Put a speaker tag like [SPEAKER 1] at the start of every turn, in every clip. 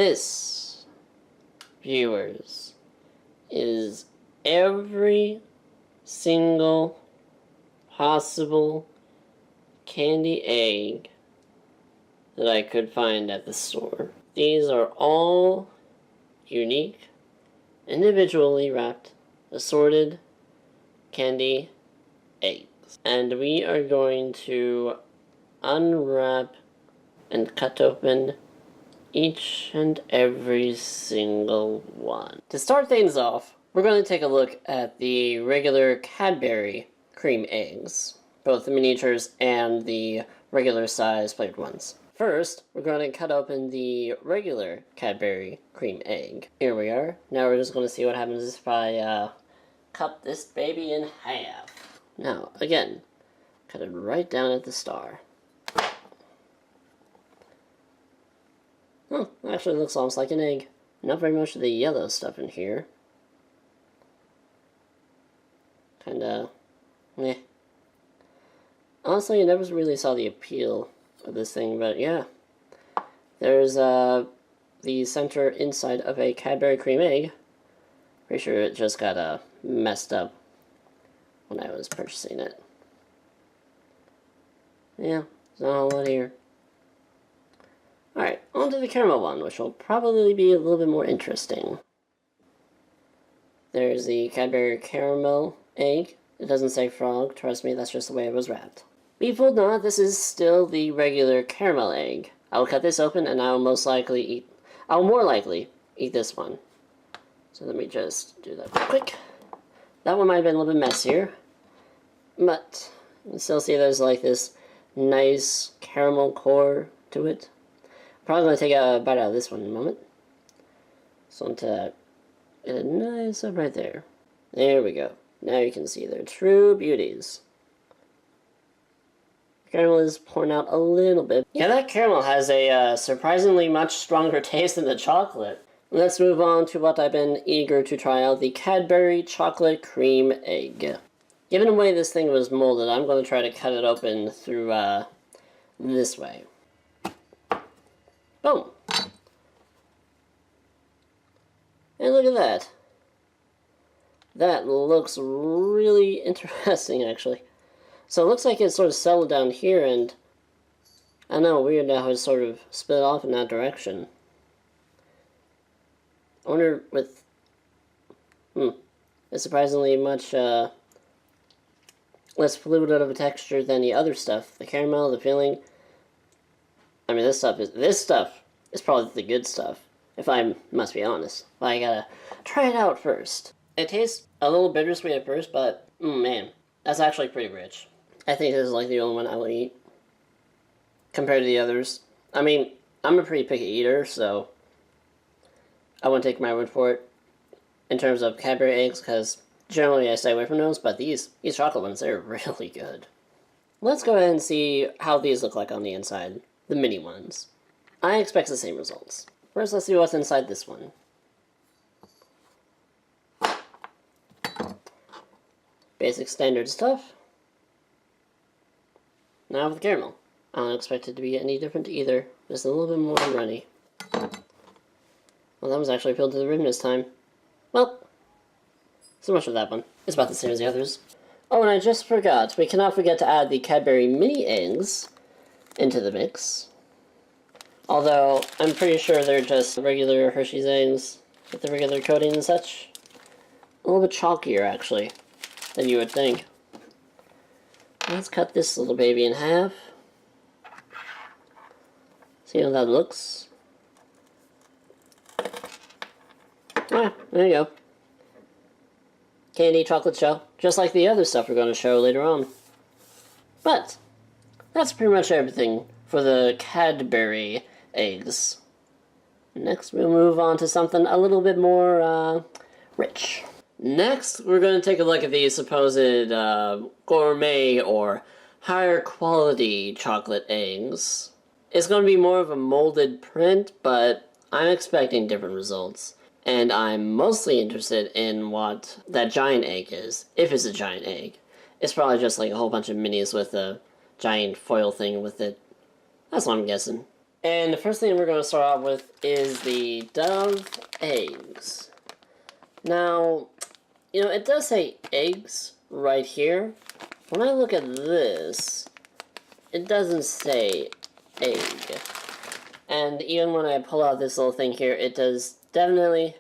[SPEAKER 1] This, viewers, is every single possible candy egg that I could find at the store. These are all unique, individually wrapped, assorted candy eggs. And we are going to unwrap and cut open each and every single one. To start things off, we're going to take a look at the regular Cadbury Creme eggs, both the miniatures and the regular size flavored ones. First, we're going to cut open the regular Cadbury Creme egg. Here we are. Now we're just going to see what happens if I cut this baby in half. Now, again, cut it right down at the star. Oh, actually looks almost like an egg. Not very much of the yellow stuff in here. Kinda, meh. Honestly, I never really saw the appeal of this thing, but yeah. There's the center inside of a Cadbury Creme egg. Pretty sure it just got messed up when I was purchasing it. Yeah, there's not a whole lot here. Alright, on to the caramel one, which will probably be a little bit more interesting. There's the Cadbury caramel egg. It doesn't say frog, trust me, that's just the way it was wrapped. Be fooled not, this is still the regular caramel egg. I will cut this open and I will more likely eat this one. So let me just do that real quick. That one might have been a little bit messier, but you can still see there's like this nice caramel core to it. Probably going to take a bite out of this one in a moment. So I'm to get it nice up right there. There we go. Now you can see they're true beauties. Caramel is pouring out a little bit. Yeah, that caramel has a surprisingly much stronger taste than the chocolate. Let's move on to what I've been eager to try out, the Cadbury Chocolate Creme Egg. Given the way this thing was molded, I'm going to try to cut it open through this way. Boom! And look at that. That looks really interesting, actually. So it looks like it's sort of settled down here, and I know, weird how it's sort of split off in that direction. I wonder with... it's surprisingly much less fluid of a texture than the other stuff. The caramel, the filling. I mean, this stuff is probably the good stuff, if I must be honest. But I gotta try it out first. It tastes a little bittersweet at first, but man, that's actually pretty rich. I think this is like the only one I will eat compared to the others. I mean, I'm a pretty picky eater, so I wouldn't take my word for it in terms of Cadbury eggs, because generally I stay away from those, but these chocolate ones, they're really good. Let's go ahead and see how these look like on the inside, the mini ones. I expect the same results. First, let's see what's inside this one. Basic standard stuff. Now with the caramel. I don't expect it to be any different either. Just a little bit more runny. Well, that was actually filled to the rim this time. Well, so much for that one. It's about the same as the others. Oh, and I just forgot. We cannot forget to add the Cadbury mini eggs into the mix. Although, I'm pretty sure they're just regular Hershey's eggs with the regular coating and such. A little bit chalkier, actually, than you would think. Let's cut this little baby in half. See how that looks. Ah, there you go. Candy chocolate shell, just like the other stuff we're going to show later on. But that's pretty much everything for the Cadbury eggs. Next, we'll move on to something a little bit more rich. Next, we're going to take a look at the supposed gourmet or higher quality chocolate eggs. It's going to be more of a molded print, but I'm expecting different results. And I'm mostly interested in what that giant egg is, if it's a giant egg. It's probably just like a whole bunch of minis with a giant foil thing with it. That's what I'm guessing. And the first thing we're going to start off with is the Dove Eggs. Now, you know, it does say eggs right here. When I look at this, it doesn't say egg. And even when I pull out this little thing here, it definitely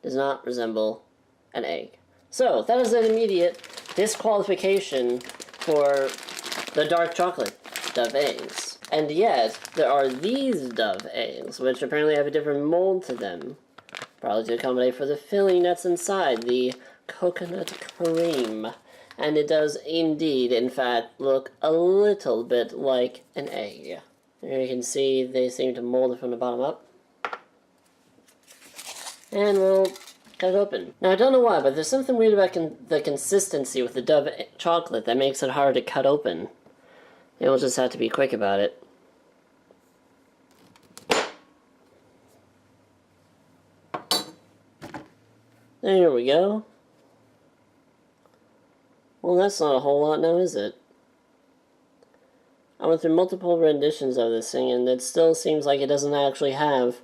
[SPEAKER 1] does not resemble an egg. So, that is an immediate disqualification for the dark chocolate Dove Eggs. And yet, there are these Dove Eggs, which apparently have a different mold to them. Probably to accommodate for the filling that's inside, the coconut cream. And it does indeed, in fact, look a little bit like an egg. There you can see they seem to mold it from the bottom up. And we'll cut it open. Now, I don't know why, but there's something weird about the consistency with the Dove chocolate that makes it hard to cut open. And we'll just have to be quick about it. There we go. Well, that's not a whole lot now, is it? I went through multiple renditions of this thing, and it still seems like it doesn't actually have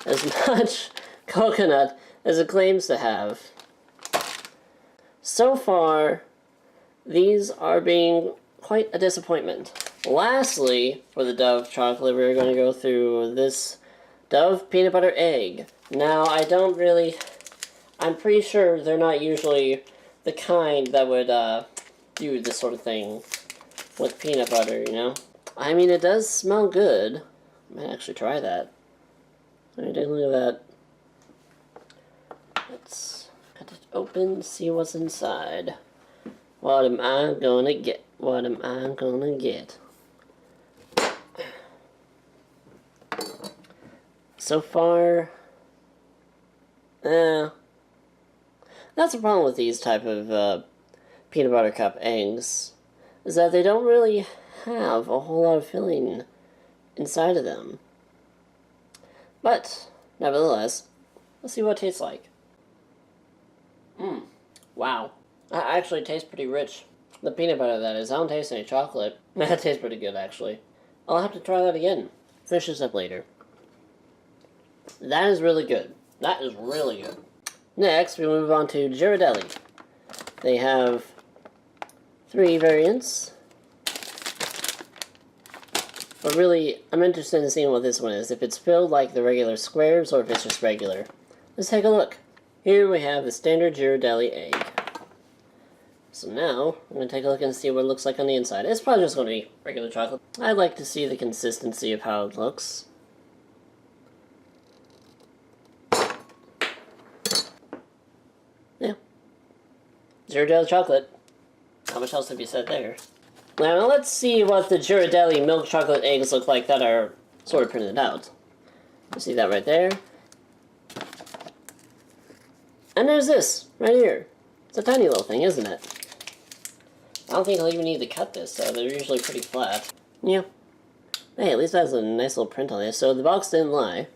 [SPEAKER 1] as much coconut as it claims to have. So far, these are being quite a disappointment. Lastly, for the Dove chocolate, we're going to go through this Dove peanut butter egg. Now, I'm pretty sure they're not usually the kind that would do this sort of thing with peanut butter, you know? I mean, it does smell good. I might actually try that. Let me take a look at that. Let's cut it open, see what's inside. What am I gonna get? What am I gonna get? So far, that's the problem with these type of peanut butter cup eggs, is that they don't really have a whole lot of filling inside of them. But, nevertheless, let's see what it tastes like. Wow. That actually tastes pretty rich. The peanut butter, that is. I don't taste any chocolate. That tastes pretty good, actually. I'll have to try that again. Finish this up later. That is really good. That is really good. Next, we move on to Ghirardelli. They have 3 variants. But really, I'm interested in seeing what this one is. If it's filled like the regular squares, or if it's just regular. Let's take a look. Here we have the standard Ghirardelli egg. So now, I'm going to take a look and see what it looks like on the inside. It's probably just going to be regular chocolate. I'd like to see the consistency of how it looks. Yeah. Ghirardelli chocolate. How much else have you said there? Now let's see what the Ghirardelli milk chocolate eggs look like that are sort of printed out. You see that right there? And there's this, right here. It's a tiny little thing, isn't it? I don't think I'll even need to cut this, so they're usually pretty flat. Yeah. Hey, at least that has a nice little print on it, so the box didn't lie.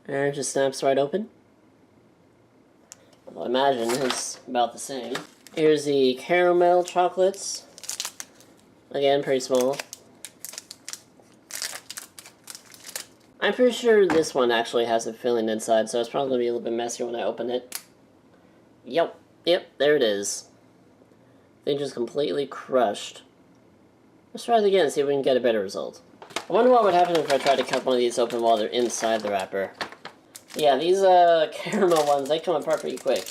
[SPEAKER 1] And it just snaps right open. Although I imagine it's about the same. Here's the caramel chocolates. Again, pretty small. I'm pretty sure this one actually has a filling inside, so it's probably going to be a little bit messier when I open it. Yep, there it is. They just completely crushed. Let's try it again and see if we can get a better result. I wonder what would happen if I tried to cut one of these open while they're inside the wrapper. Yeah, these caramel ones, they come apart pretty quick.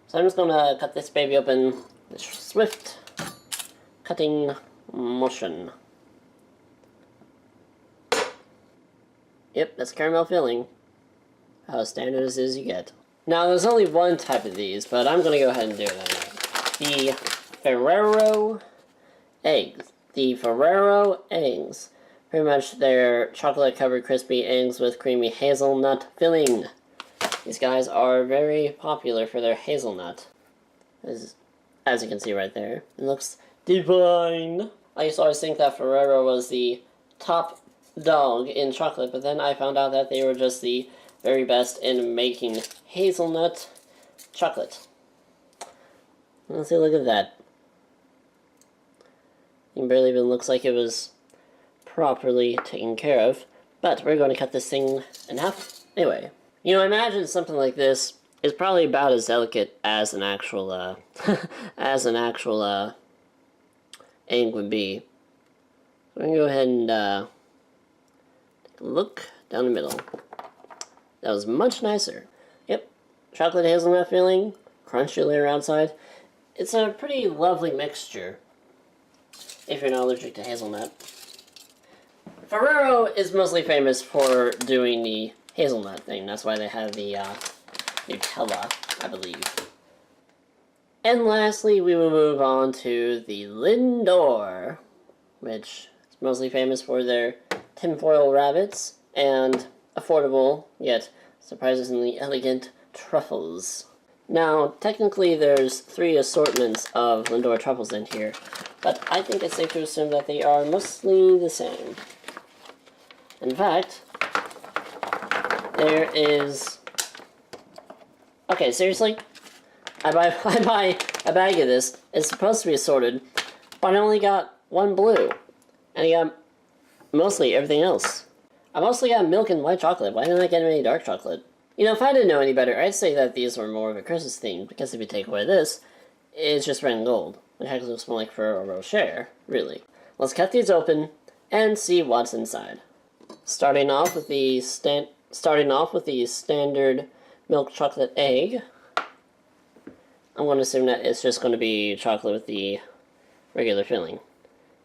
[SPEAKER 1] So I'm just going to cut this baby open with swift cutting motion. Yep, that's caramel filling. How standard as you get. Now, there's only one type of these, but I'm going to go ahead and do it anyway. The Ferrero Eggs. The Ferrero Eggs. Pretty much they're chocolate-covered crispy eggs with creamy hazelnut filling. These guys are very popular for their hazelnut. As you can see right there. It looks divine. I used to always think that Ferrero was the top dog in chocolate, but then I found out that they were just the very best in making hazelnut chocolate. Let's see, look at that. It barely even looks like it was properly taken care of. But we're going to cut this thing in half anyway. You know, I imagine something like this is probably about as delicate as an actual, egg would be. So we're going to go ahead and, take a look down the middle. That was much nicer. Yep, chocolate hazelnut filling, crunchy layer outside. It's a pretty lovely mixture, if you're not allergic to hazelnut. Ferrero is mostly famous for doing the hazelnut thing. That's why they have the Nutella, I believe. And lastly, we will move on to the Lindor, which is mostly famous for their tinfoil rabbits and affordable, yet surprisingly elegant, truffles. Now, technically there's 3 assortments of Lindor truffles in here, but I think it's safe to assume that they are mostly the same. In fact, there is... Okay, seriously? I buy a bag of this. It's supposed to be assorted, but I only got 1 blue. And I got mostly everything else. I mostly got milk and white chocolate. Why didn't I get any dark chocolate? You know, if I didn't know any better, I'd say that these were more of a Christmas theme, because if you take away this, it's just red and gold, which actually looks more like Ferrero Rocher, really. Let's cut these open and see what's inside. Starting off with the standard milk chocolate egg. I'm going to assume that it's just going to be chocolate with the regular filling.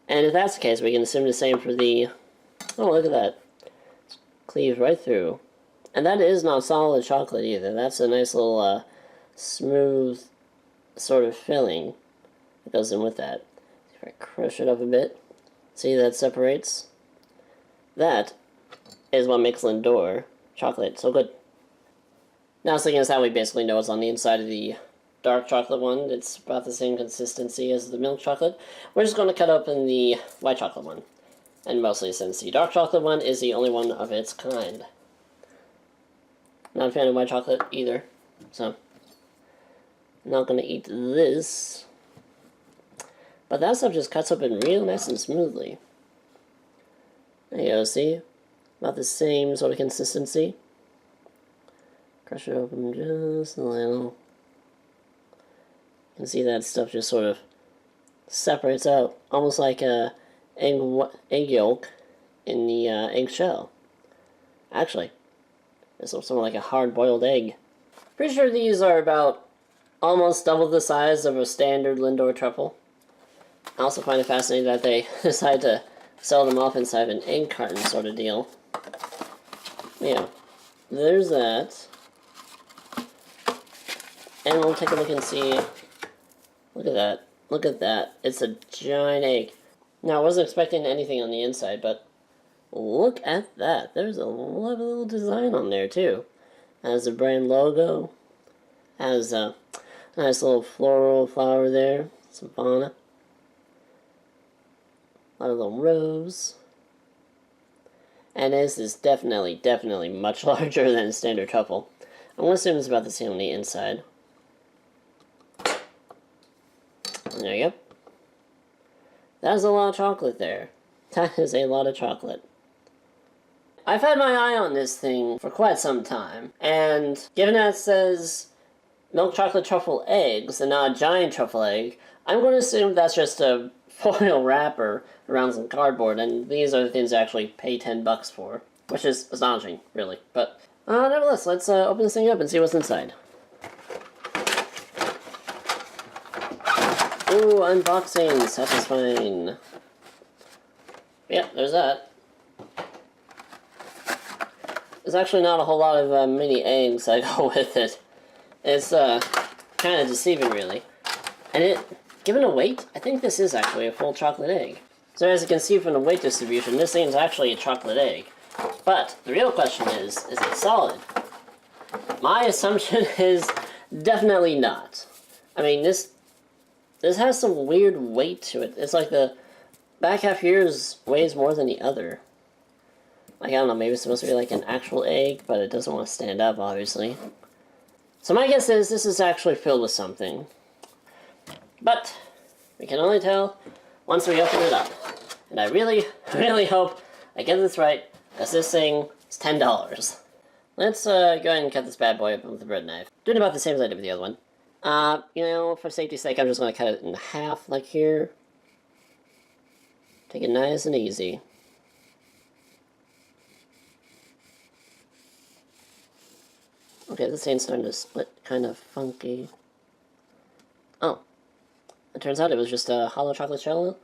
[SPEAKER 1] And if that's the case, we can assume the same for the... Oh, look at that. It's cleaved right through. And that is not solid chocolate either. That's a nice little smooth sort of filling that goes in with that. If I crush it up a bit, see that separates? That is what makes Lindor chocolate so good. Now, seeing as how we basically know what's on the inside of the dark chocolate one, it's about the same consistency as the milk chocolate. We're just going to cut open the white chocolate one. And mostly since the dark chocolate one is the only one of its kind. Not a fan of white chocolate either, so I'm not going to eat this. But that stuff just cuts open real nice and smoothly. There you go, see? About the same sort of consistency. Crush it open just a little. You can see that stuff just sort of separates out, almost like a egg yolk in the egg shell. Actually, this looks more like a hard-boiled egg. Pretty sure these are about almost double the size of a standard Lindor truffle. I also find it fascinating that they decide to sell them off inside an egg carton sort of deal. Yeah, there's that. And we'll take a look and see. Look at that. Look at that. It's a giant egg. Now, I wasn't expecting anything on the inside, but look at that. There's a lovely little design on there, too. Has the brand logo. Has a nice little floral flower there. Some fauna. A lot of little rose. And this is definitely much larger than a standard truffle. I'm going to assume it's about the same on the inside. And there you go. That's a lot of chocolate there. That is a lot of chocolate. I've had my eye on this thing for quite some time, and given that it says milk chocolate truffle eggs and not a giant truffle egg, I'm going to assume that's just a foil wrapper around some cardboard, and these are the things I actually pay $10 for, which is astonishing, really. But nevertheless, let's open this thing up and see what's inside. Ooh, unboxing, satisfying. Yeah, there's that. There's actually not a whole lot of mini eggs that go with it. It's kind of deceiving, really. And given a weight, I think this is actually a full chocolate egg. So as you can see from the weight distribution, this thing is actually a chocolate egg. But the real question is it solid? My assumption is definitely not. I mean, this has some weird weight to it. It's like the back half here weighs more than the other. Like, I don't know, maybe it's supposed to be like an actual egg, but it doesn't want to stand up, obviously. So my guess is this is actually filled with something. But we can only tell once we open it up. And I really, really hope I get this right, because this thing is $10. Let's go ahead and cut this bad boy open with a bread knife. Doing about the same as I did with the other one. You know, for safety's sake, I'm just going to cut it in half, like here. Take it nice and easy. Okay, this thing's starting to split kind of funky. Oh. It turns out it was just a hollow chocolate shell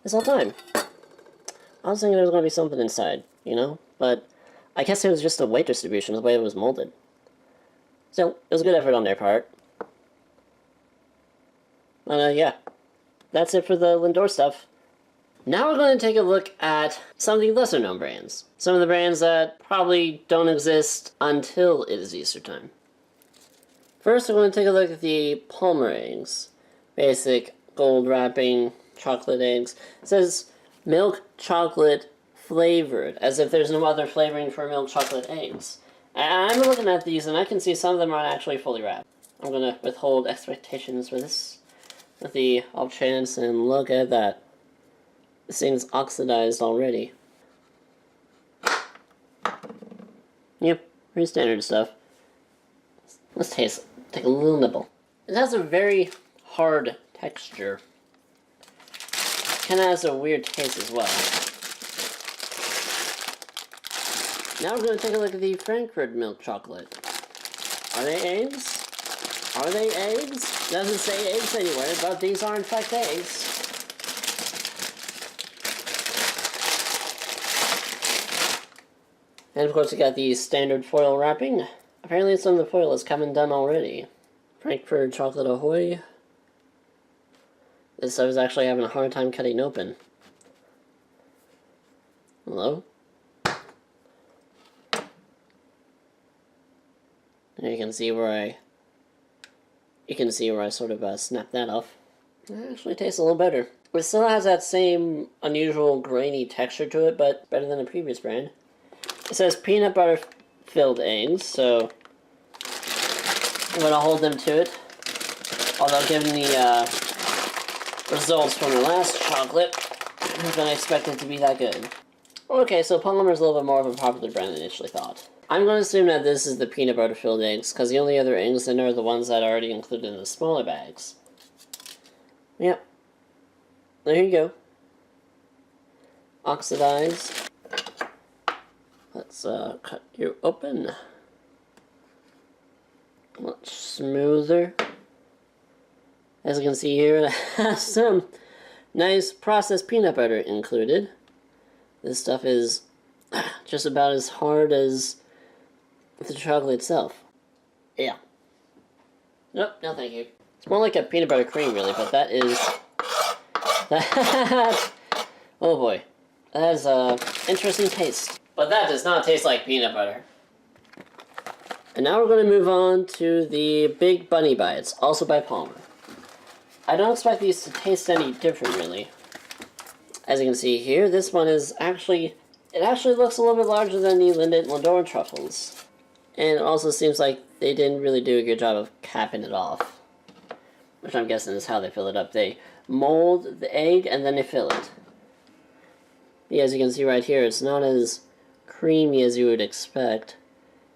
[SPEAKER 1] this whole time. I was thinking there was going to be something inside, you know? But I guess it was just a weight distribution, the way it was molded. So, it was a good effort on their part. Yeah. That's it for the Lindor stuff. Now we're going to take a look at some of the lesser known brands. Some of the brands that probably don't exist until it is Easter time. First, we're going to take a look at the Palmer eggs. Basic gold wrapping chocolate eggs. It says milk chocolate flavored, as if there's no other flavoring for milk chocolate eggs. And I'm looking at these and I can see some of them aren't actually fully wrapped. I'm going to withhold expectations for this with the off chance, and look at that. This thing's oxidized already. Yep, pretty standard stuff. Let's taste it. Take a little nibble. It has a very hard texture. Kinda has a weird taste as well. Now we're going to take a look at the Frankfurt milk chocolate. Are they eggs? Are they eggs? Doesn't say eggs anywhere, but these are in fact eggs. And of course we got the standard foil wrapping. Apparently some of the foil has come and done already. Frankfurt chocolate ahoy. This stuff is actually having a hard time cutting open. Hello? And you can see where I sort of snapped that off. It actually tastes a little better. It still has that same unusual grainy texture to it, but better than the previous brand. It says peanut butter filled eggs, so I'm going to hold them to it. Although given the results from the last chocolate, I don't expect it to be that good. Okay, so Palmer's a little bit more of a popular brand than I initially thought. I'm going to assume that this is the peanut butter filled eggs, because the only other eggs in there are the ones that are already included in the smaller bags. Yep. There you go. Oxidized. Let's cut you open. Much smoother. As you can see here, it has some nice processed peanut butter included. This stuff is just about as hard as the chocolate itself. Yeah. Nope, no thank you. It's more like a peanut butter cream really, but that is... that... oh boy. That has an interesting taste. But that does not taste like peanut butter. And now we're going to move on to the Big Bunny Bites, also by Palmer. I don't expect these to taste any different really. As you can see here, this one is actually... it actually looks a little bit larger than the Lindor Truffles. And it also seems like they didn't really do a good job of capping it off. Which I'm guessing is how they fill it up. They mold the egg and then they fill it. Yeah, as you can see right here, it's not as creamy as you would expect.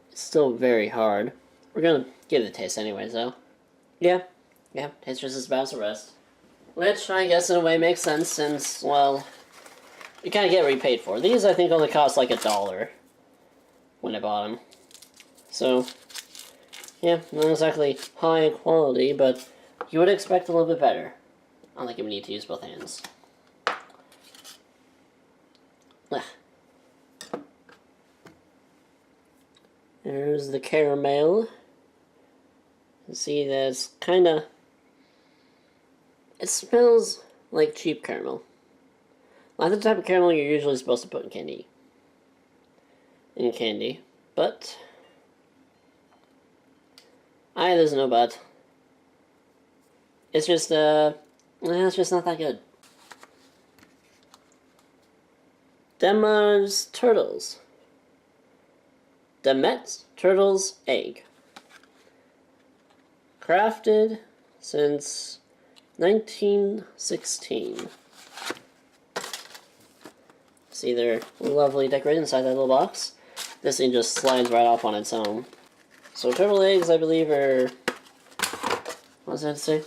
[SPEAKER 1] It's still very hard. We're gonna give it a taste anyways, though. Yeah, tastes just as bad as the rest. Which, I guess, in a way makes sense since, well, you kind of get what you paid for. These, I think, only cost like $1 when I bought them. So, yeah, not exactly high quality, but you would expect a little bit better. I think you need to use both hands. There's the caramel. You see that it's kind of... it smells like cheap caramel. Not the type of caramel you're usually supposed to put in candy. But... there's no but. It's just, it's just not that good. Demet's Turtles Egg. Crafted since 1916. See, they're lovely decorated inside that little box. This thing just slides right off on its own. So turtle eggs, I believe, are... what does that say?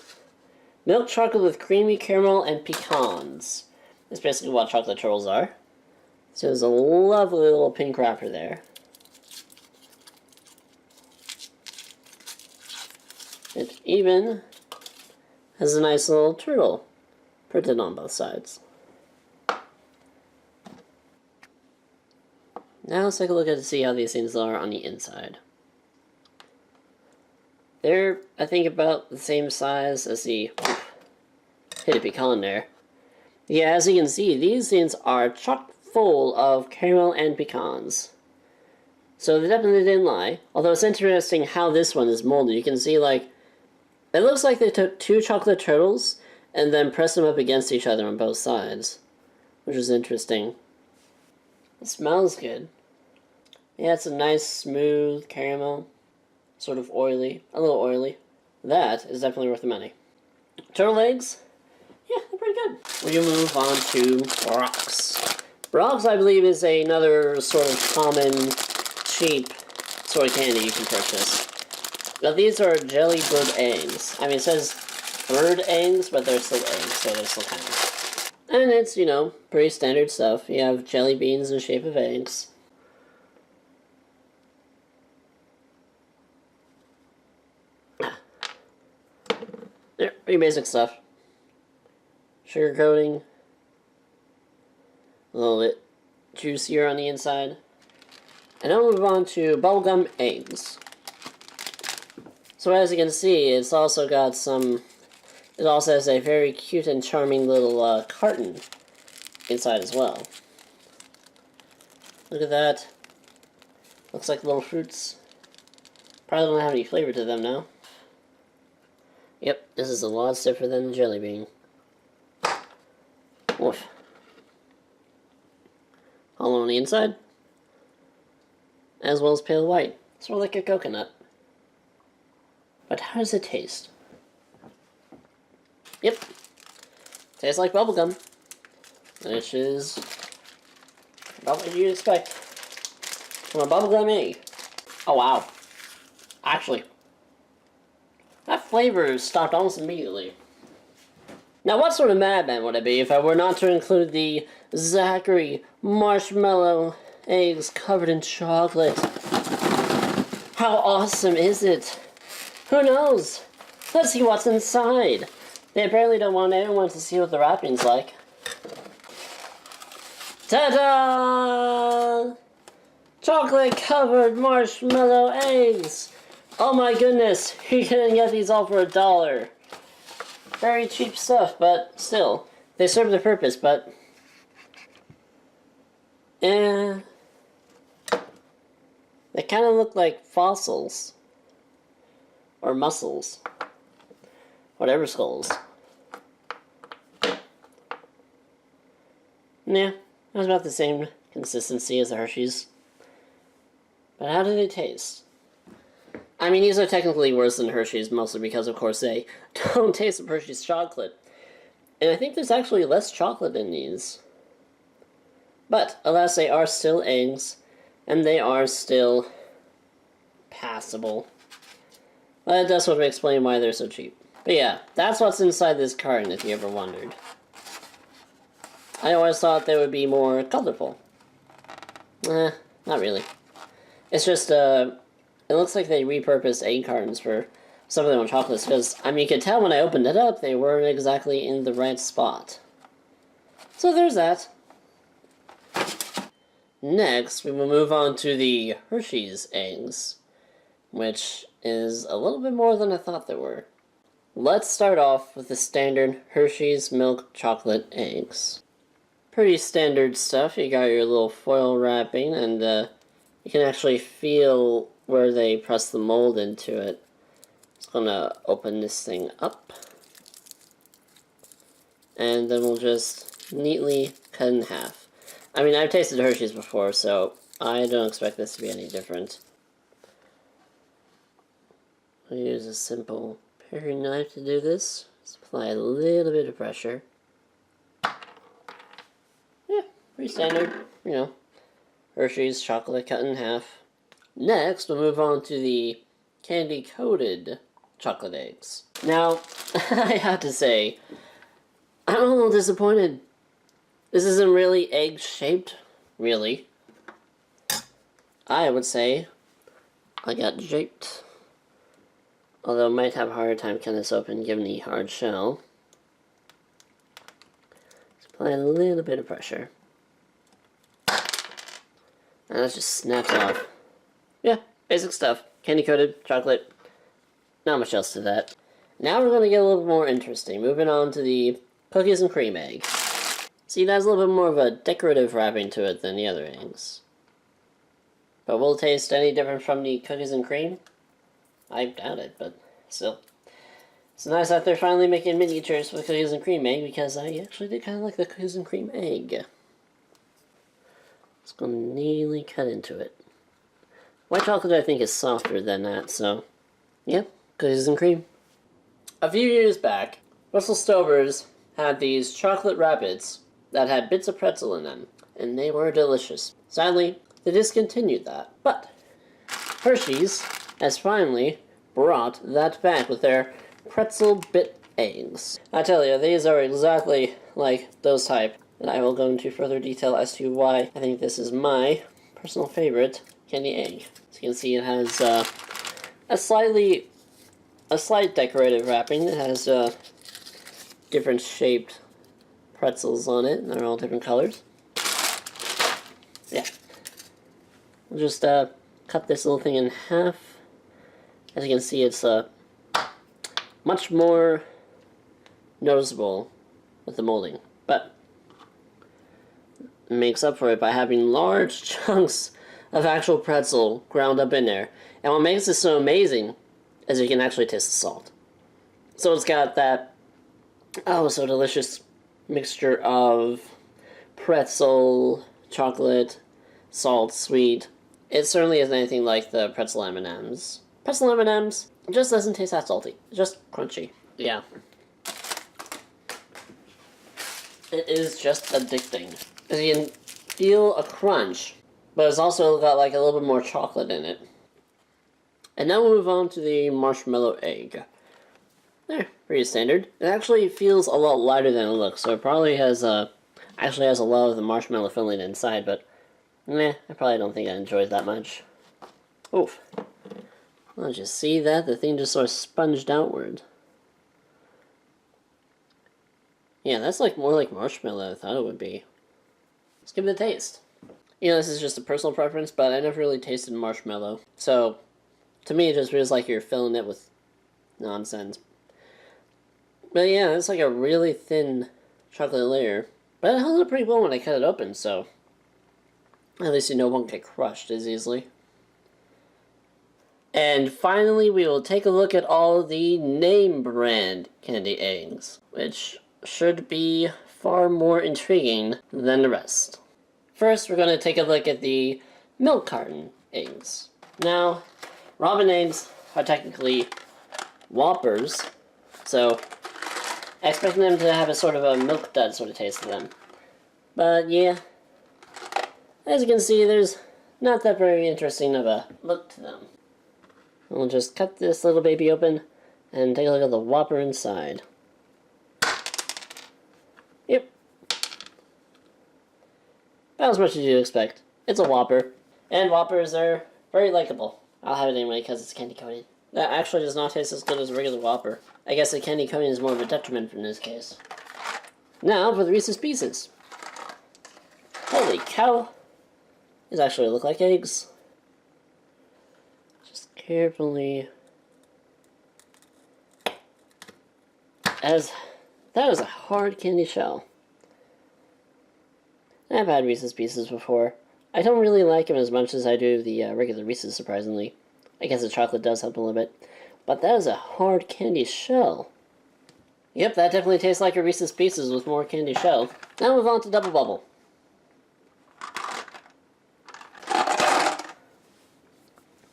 [SPEAKER 1] Milk chocolate with creamy caramel and pecans. That's basically what chocolate turtles are. So there's a lovely little pink wrapper there. It even has a nice little turtle printed on both sides. Now let's take a look at to see how these things are on the inside. They're, I think, about the same size as the... hit a pecan there. Yeah, as you can see, these things are chock full of caramel and pecans. So they definitely didn't lie. Although it's interesting how this one is molded. You can see, like, it looks like they took 2 chocolate turtles and then pressed them up against each other on both sides. Which is interesting. It smells good. Yeah, it's a nice, smooth caramel. Sort of oily. A little oily. That is definitely worth the money. Turtle eggs? Yeah, they're pretty good. We move on to Brock's. Brock's, I believe, is another sort of common, cheap sort of candy you can purchase. Now, these are jelly bird eggs. I mean, it says bird eggs, but they're still eggs, so they're still kind of... And it's, you know, pretty standard stuff. You have jelly beans in the shape of eggs. Yeah, pretty basic stuff. Sugar coating. A little bit juicier on the inside. And then we'll move on to bubblegum eggs. So as you can see, it's also got some... It also has a very cute and charming little carton inside as well. Look at that. Looks like little fruits. Probably don't have any flavor to them now. Yep, this is a lot stiffer than the jelly bean. Oof. Hollow on the inside. As well as pale white. Sort of like a coconut. But how does it taste? Yep. Tastes like bubblegum. Which is about what you'd expect from a bubblegum egg. Oh wow. Actually, that flavor stopped almost immediately. Now, what sort of madman would I be if I were not to include the Zachary marshmallow eggs covered in chocolate? How awesome is it? Who knows? Let's see what's inside. They apparently don't want anyone to see what the wrapping's like. Ta-da! Chocolate-covered marshmallow eggs! Oh my goodness, you can get these all for $1. Very cheap stuff, but still, they serve their purpose, but... They kind of look like fossils. Or mussels. Whatever skulls. Yeah, it was about the same consistency as the Hersheys. But how do they taste? I mean, these are technically worse than Hersheys, mostly because, of course, they don't taste of Hershey's chocolate. And I think there's actually less chocolate in these. But, alas, they are still eggs, and they are still passable. Well, that does sort of explain why they're so cheap. But yeah, that's what's inside this carton, if you ever wondered. I always thought they would be more colorful. Not really. It's just, it looks like they repurposed egg cartons for some of them on chocolates, because, I mean, you could tell when I opened it up, they weren't exactly in the right spot. So there's that. Next, we will move on to the Hersheys eggs, which is a little bit more than I thought they were. Let's start off with the standard Hersheys milk chocolate eggs. Pretty standard stuff. You got your little foil wrapping, and you can actually feel where they press the mold into it. Just gonna open this thing up. And then we'll just neatly cut in half. I mean, I've tasted Hersheys before, so I don't expect this to be any different. I'll use a simple paring knife to do this. Just apply a little bit of pressure. Yeah, pretty standard. you know, Hershey's chocolate cut in half. Next, we'll move on to the candy-coated chocolate eggs. Now, I have to say, I'm a little disappointed. This isn't really egg-shaped, really. I would say I got japed. Although I might have a harder time cutting this open given the hard shell. Let's apply a little bit of pressure. And that just snaps off. Yeah, basic stuff. Candy coated, chocolate. Not much else to that. Now we're going to get a little more interesting. Moving on to the cookies and cream egg. See, that has a little bit more of a decorative wrapping to it than the other eggs. But will it taste any different from the cookies and cream? I doubt it, but still. It's nice that they're finally making miniatures with cookies and cream egg, because I actually did kind of like the cookies and cream egg. Just going to neatly cut into it. White chocolate I think is softer than that, so yeah, cookies and cream. A few years back, Russell Stover's had these chocolate rabbits that had bits of pretzel in them, and they were delicious. Sadly, they discontinued that, but Hersheys has finally brought that back with their pretzel bit eggs. I tell you, these are exactly like those type, and I will go into further detail as to why I think this is my personal favorite candy egg. As you can see, it has a slight decorative wrapping. It has different shaped pretzels on it, and they're all different colors. Yeah. We'll just cut this little thing in half. As you can see, it's much more noticeable with the molding, but it makes up for it by having large chunks of actual pretzel ground up in there. And what makes this so amazing is you can actually taste the salt. So it's got that, oh, so delicious mixture of pretzel, chocolate, salt, sweet. It certainly isn't anything like the pretzel M&Ms. Pretzel M&Ms just doesn't taste that salty. It's just crunchy. Yeah. It is just addicting. Because you can feel a crunch, but it's also got like a little bit more chocolate in it. And now we'll move on to the marshmallow egg. There, pretty standard. It actually feels a lot lighter than it looks, so it probably has actually has a lot of the marshmallow filling inside, but meh, I probably don't think I enjoyed it that much. Oof. Well, just see that? The thing just sort of sponged outward. Yeah, that's like more like marshmallow than I thought it would be. Let's give it a taste. You know, this is just a personal preference, but I never really tasted marshmallow. So, to me, it just feels like you're filling it with nonsense. But yeah, it's like a really thin chocolate layer. But it held up pretty well when I cut it open, so at least you know it won't get crushed as easily. And finally, we will take a look at all the name brand candy eggs, which should be far more intriguing than the rest. First, we're going to take a look at the milk carton eggs. Now, robin eggs are technically Whoppers, so expecting them to have a sort of a milk dud sort of taste to them. But yeah, as you can see, there's not that very interesting of a look to them. We'll just cut this little baby open and take a look at the Whopper inside. Yep. About as much as you'd expect. It's a Whopper. And Whoppers are very likable. I'll have it anyway because it's candy coated. That actually does not taste as good as a regular Whopper. I guess the candy coating is more of a detriment in this case. Now for the Reese's Pieces. Holy cow. These actually look like eggs. Just carefully. As that is a hard candy shell. I've had Reese's Pieces before. I don't really like them as much as I do the regular Reese's, surprisingly. I guess the chocolate does help a little bit. But that is a hard candy shell. Yep, that definitely tastes like a Reese's Pieces with more candy shell. Now move on to Double Bubble.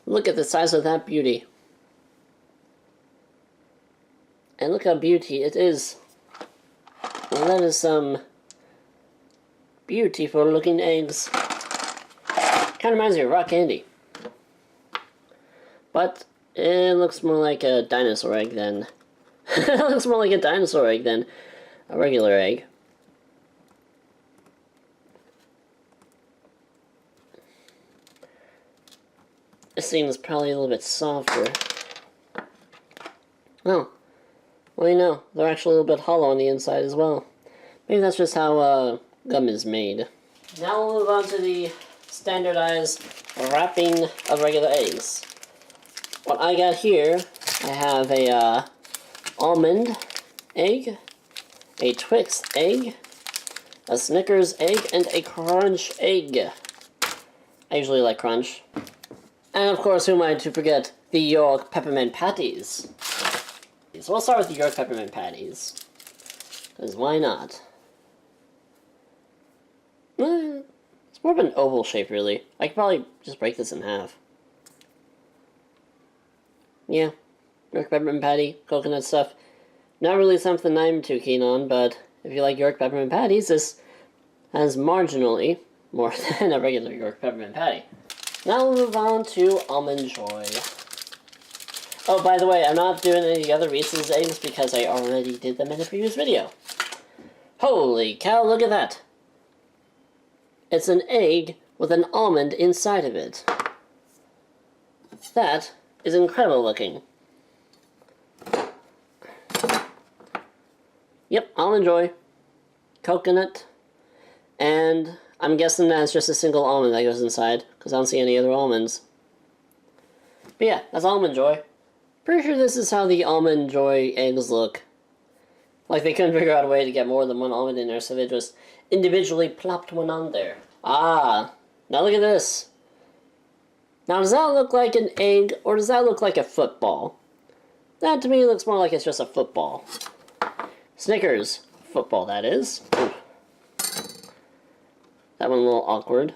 [SPEAKER 1] Look at the size of that beauty. And look how beauty it is. Well, that is some beautiful looking eggs. Kind of reminds me of rock candy. But it looks more like a dinosaur egg than... it looks more like a dinosaur egg than a regular egg. This thing is probably a little bit softer. Oh. Well, you know, they're actually a little bit hollow on the inside as well. Maybe that's just how gum is made. Now we'll move on to the standardized wrapping of regular eggs. What I got here, I have a almond egg, a Twix egg, a Snickers egg, and a Crunch egg. I usually like Crunch. And of course, who am I to forget the York Peppermint Patties? So we'll start with the York Peppermint Patties. Because why not? It's more of an oval shape, really. I could probably just break this in half. Yeah, York Peppermint Patty, coconut stuff. Not really something I'm too keen on, but if you like York Peppermint Patties, this has marginally more than a regular York Peppermint Patty. Now we'll move on to Almond Joy. Oh, by the way, I'm not doing any other Reese's eggs because I already did them in a previous video. Holy cow, look at that! It's an egg with an almond inside of it. That is incredible looking. Yep, Almond Joy, coconut, and I'm guessing that's just a single almond that goes inside, because I don't see any other almonds. But yeah, that's Almond Joy. Pretty sure this is how the Almond Joy eggs look. Like they couldn't figure out a way to get more than one almond in there, so they just individually plopped one on there. Ah, now look at this. Now does that look like an egg, or does that look like a football? That to me looks more like it's just a football. Snickers. Football, that is. Ooh. That one a little awkward.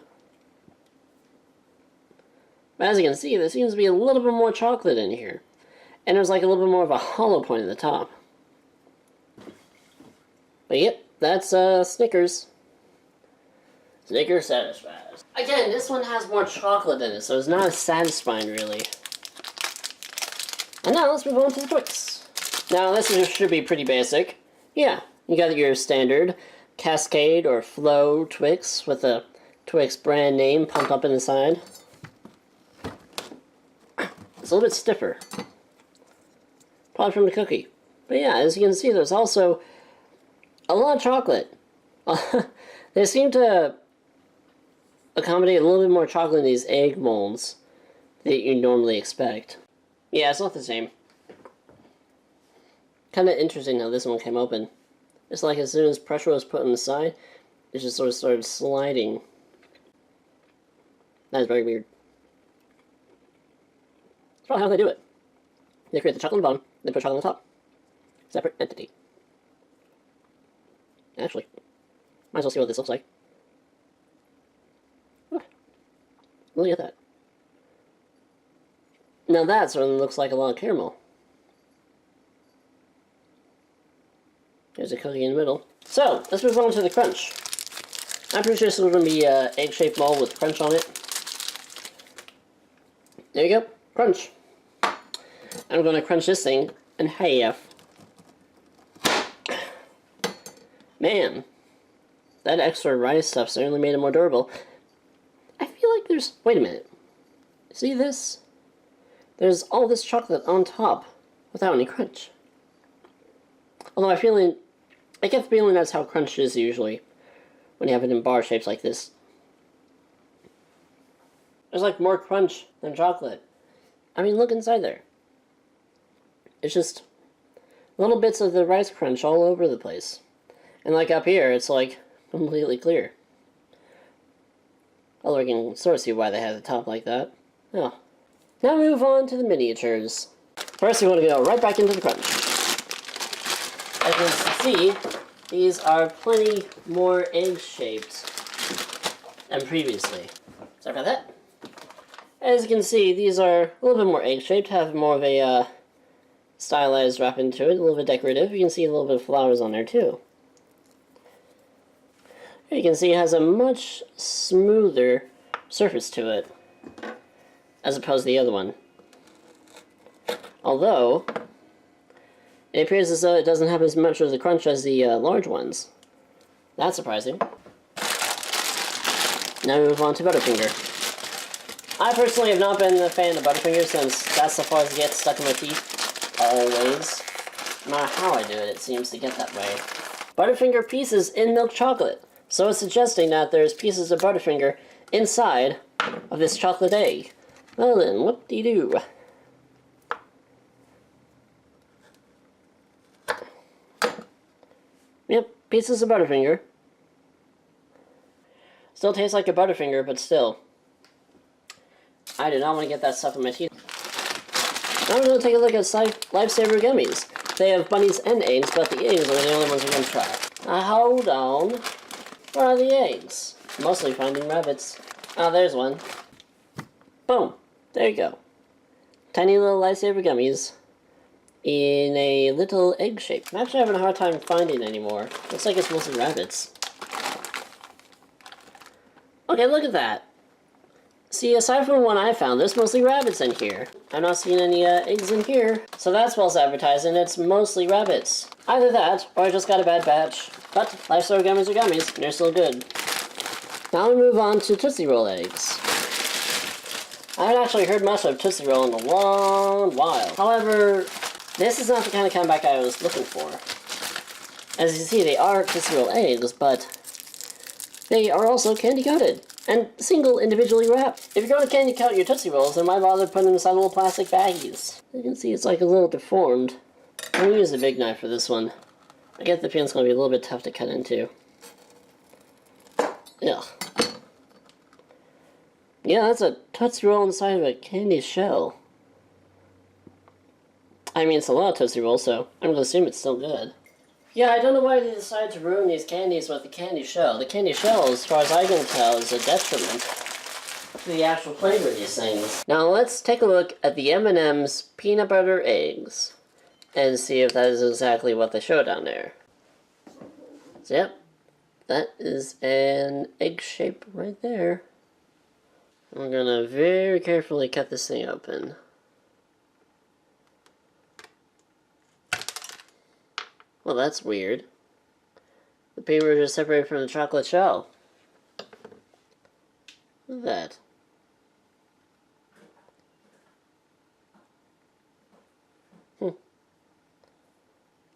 [SPEAKER 1] But as you can see, there seems to be a little bit more chocolate in here. And there's like a little bit more of a hollow point at the top. But yep, that's Snickers. Snickers satisfies. Again, this one has more chocolate in it, so it's not as satisfying, really. And now let's move on to the Twix. Now this should be pretty basic. Yeah, you got your standard Cascade or Flow Twix with a Twix brand name pumped up in the side. It's a little bit stiffer. Probably from the cookie. But yeah, as you can see, there's also a lot of chocolate. They seem to accommodate a little bit more chocolate in these egg molds that you normally expect. Yeah, it's not the same. Kind of interesting how this one came open. It's like as soon as pressure was put on the side, it just sort of started sliding. That is very weird. That's probably how they do it. They create the chocolate on the bottom, then put chocolate on the top. Separate entity. Actually, might as well see what this looks like. Look at that. Now that certainly looks like a lot of caramel. There's a cookie in the middle. So, let's move on to the Crunch. I'm pretty sure this is going to be an egg-shaped mold with Crunch on it. There you go. Crunch. I'm going to crunch this thing in half. Man, that extra rice stuff certainly made it more durable. I feel like there's... Wait a minute. See this? There's all this chocolate on top without any crunch. Although I get the feeling that's how crunch is usually when you have it in bar shapes like this. There's like more crunch than chocolate. I mean, look inside there. It's just little bits of the rice crunch all over the place. And like up here, it's like completely clear. Although I can sort of see why they have the top like that. Oh. Now move on to the miniatures. First, we want to go right back into the crunch. As you can see, these are plenty more egg-shaped than previously. Sorry about that. As you can see, these are a little bit more egg-shaped, have more of a stylized wrap into it, a little bit decorative. You can see a little bit of flowers on there too. Here you can see it has a much smoother surface to it, as opposed to the other one. Although, it appears as though it doesn't have as much of the crunch as the large ones. That's surprising. Now we move on to Butterfinger. I personally have not been a fan of Butterfinger since that's so far as it gets stuck in my teeth. Always. No matter how I do it, it seems to get that way. Butterfinger pieces in milk chocolate. So it's suggesting that there's pieces of Butterfinger inside of this chocolate egg. Well then, whoop-de-doo. Yep, pieces of Butterfinger. Still tastes like a Butterfinger, but still. I do not want to get that stuff in my teeth. Now we're going to take a look at Lifesaver Gummies. They have bunnies and eggs, but the eggs are the only ones we're going to try. Hold on. Where are the eggs? Mostly finding rabbits. Oh, there's one. Boom. There you go. Tiny little Lifesaver Gummies in a little egg shape. I'm actually having a hard time finding anymore. Looks like it's mostly rabbits. Okay, look at that. See, aside from the one I found, there's mostly rabbits in here. I'm not seeing any eggs in here. So that's false advertising, it's mostly rabbits. Either that, or I just got a bad batch. But Lifesaver Gummies are gummies, and they're still good. Now we move on to Tootsie Roll eggs. I haven't actually heard much of Tootsie Roll in a long while. However, this is not the kind of comeback I was looking for. As you see, they are Tootsie Roll eggs, but they are also candy coated. And single individually wrapped. If you're going to candy coat your Tootsie Rolls, then why bother putting them inside little plastic baggies? You can see it's like a little deformed. I'm going to use a big knife for this one. I get the feeling it's going to be a little bit tough to cut into. Ugh. Yeah, that's a Tootsie Roll inside of a candy shell. I mean, it's a lot of Tootsie Rolls, so I'm going to assume it's still good. Yeah, I don't know why they decided to ruin these candies with the candy shell. The candy shell, as far as I can tell, is a detriment to the actual flavor of these things. Now let's take a look at the M&M's peanut butter eggs and see if that is exactly what they show down there. So yep, that is an egg shape right there. I'm gonna very carefully cut this thing open. Well, that's weird. The paper is separated from the chocolate shell. Look at that.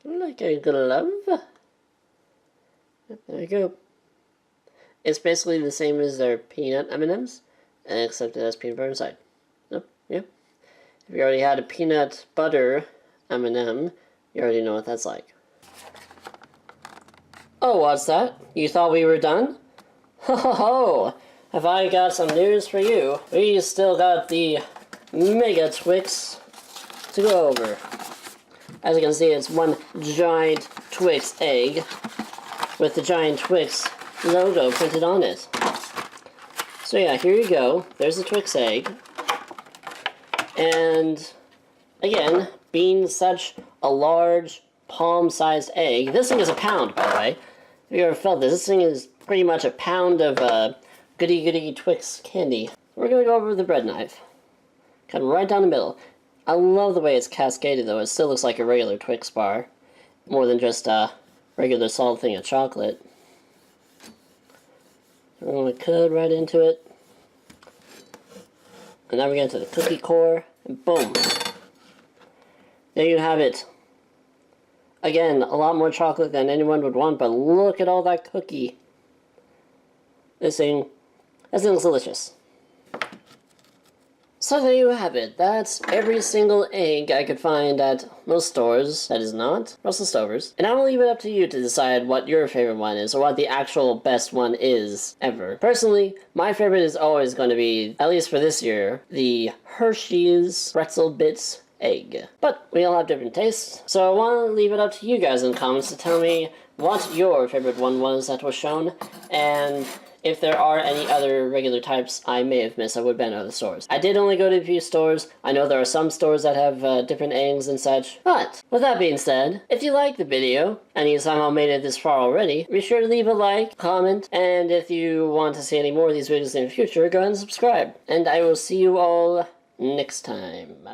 [SPEAKER 1] Like a glove. There you go. It's basically the same as their peanut M&Ms, except it has peanut butter inside. Yep, yep. If you already had a peanut butter M&M, you already know what that's like. Oh, what's that? You thought we were done? Ho ho ho! Have I got some news for you? We still got the Mega Twix to go over. As you can see, it's one giant Twix egg with the giant Twix logo printed on it. So yeah, here you go. There's the Twix egg. And again, being such a large palm-sized egg, this thing is a pound, by the way. If you ever felt this thing is pretty much a pound of goody-goody Twix candy. We're going to go over with the bread knife. Cut right down the middle. I love the way it's cascaded, though. It still looks like a regular Twix bar, more than just a regular solid thing of chocolate. We're going to cut right into it. And now we get into the cookie core, and boom. There you have it. Again, a lot more chocolate than anyone would want, but look at all that cookie. This thing looks delicious. So there you have it. That's every single egg I could find at most stores that is not Russell Stover's. And I will leave it up to you to decide what your favorite one is, or what the actual best one is ever. Personally, my favorite is always going to be, at least for this year, the Hersheys Pretzel Bits egg. But we all have different tastes, so I want to leave it up to you guys in the comments to tell me what your favorite one was that was shown, and if there are any other regular types I may have missed, I would have been at other stores. I did only go to a few stores. I know there are some stores that have different eggs and such. But, with that being said, if you liked the video, and you somehow made it this far already, be sure to leave a like, comment, and if you want to see any more of these videos in the future, go ahead and subscribe. And I will see you all next time.